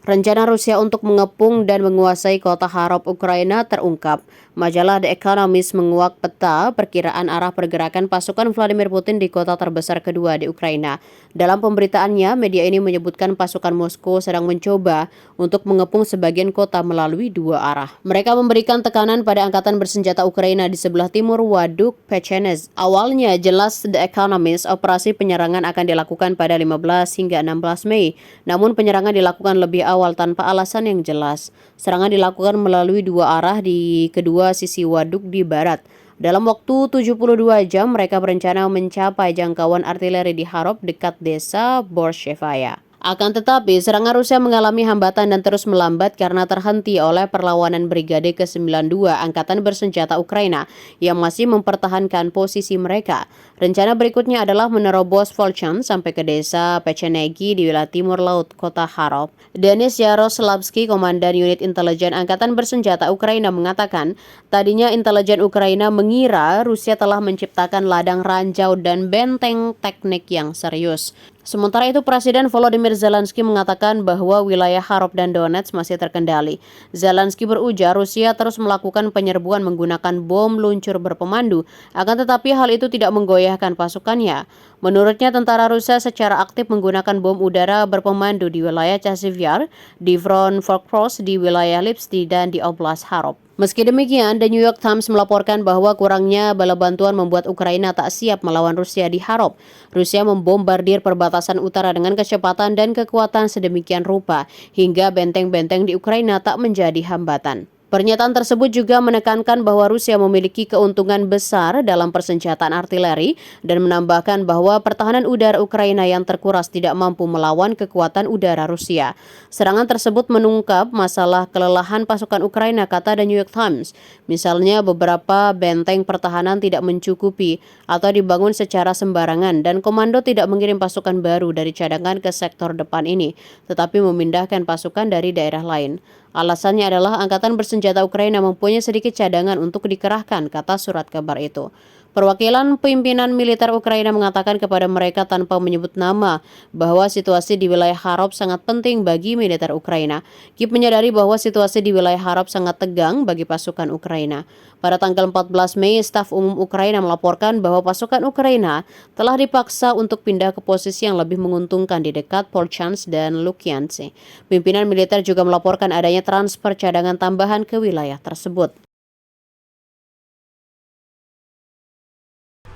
Rencana Rusia untuk mengepung dan menguasai kota Kharkov Ukraina terungkap. Majalah The Economist menguak peta perkiraan arah pergerakan pasukan Vladimir Putin di kota terbesar kedua di Ukraina. Dalam pemberitaannya, media ini menyebutkan pasukan Moskow sedang mencoba untuk mengepung sebagian kota melalui dua arah. Mereka memberikan tekanan pada angkatan bersenjata Ukraina di sebelah timur Waduk Pechenez. Awalnya jelas The Economist, operasi penyerangan akan dilakukan pada 15 hingga 16 Mei. Namun penyerangan dilakukan lebih awal tanpa alasan yang jelas. Serangan dilakukan melalui dua arah di kedua sisi waduk di barat. Dalam waktu 72 jam, mereka berencana mencapai jangkauan artileri di Kharkov dekat desa Borshevaya. Akan tetapi, serangan Rusia mengalami hambatan dan terus melambat karena terhenti oleh perlawanan Brigade ke-92 Angkatan Bersenjata Ukraina yang masih mempertahankan posisi mereka. Rencana berikutnya adalah menerobos Volchan sampai ke desa Pechenegi di wilayah timur laut kota Kharkov. Denis Yaroslavsky, Komandan Unit Intelijen Angkatan Bersenjata Ukraina mengatakan, tadinya intelijen Ukraina mengira Rusia telah menciptakan ladang ranjau dan benteng teknik yang serius. Sementara itu, Presiden Volodymyr Zelensky mengatakan bahwa wilayah Kharkov dan Donetsk masih terkendali. Zelensky berujar Rusia terus melakukan penyerbuan menggunakan bom luncur berpemandu, akan tetapi hal itu tidak menggoyahkan pasukannya. Menurutnya, tentara Rusia secara aktif menggunakan bom udara berpemandu di wilayah Chasiv Yar, di front Forkros, di wilayah Lipsky, dan di Oblast Kharkov. Meski demikian, The New York Times melaporkan bahwa kurangnya bala bantuan membuat Ukraina tak siap melawan Rusia di Kharkov. Rusia membombardir perbatasan utara dengan kecepatan dan kekuatan sedemikian rupa, hingga benteng-benteng di Ukraina tak menjadi hambatan. Pernyataan tersebut juga menekankan bahwa Rusia memiliki keuntungan besar dalam persenjataan artileri dan menambahkan bahwa pertahanan udara Ukraina yang terkuras tidak mampu melawan kekuatan udara Rusia. Serangan tersebut mengungkap masalah kelelahan pasukan Ukraina, kata The New York Times. Misalnya, beberapa benteng pertahanan tidak mencukupi atau dibangun secara sembarangan dan komando tidak mengirim pasukan baru dari cadangan ke sektor depan ini, tetapi memindahkan pasukan dari daerah lain. Alasannya adalah Angkatan Bersenjata Ukraina mempunyai sedikit cadangan untuk dikerahkan, kata surat kabar itu. Perwakilan pimpinan militer Ukraina mengatakan kepada mereka tanpa menyebut nama bahwa situasi di wilayah Kharkov sangat penting bagi militer Ukraina. Kiev menyadari bahwa situasi di wilayah Kharkov sangat tegang bagi pasukan Ukraina. Pada tanggal 14 Mei, Staf Umum Ukraina melaporkan bahwa pasukan Ukraina telah dipaksa untuk pindah ke posisi yang lebih menguntungkan di dekat Volchansk dan Lukyansk. Pimpinan militer juga melaporkan adanya transfer cadangan tambahan ke wilayah tersebut.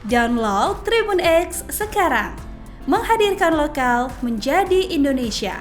Download Tribun X sekarang, menghadirkan lokal menjadi Indonesia.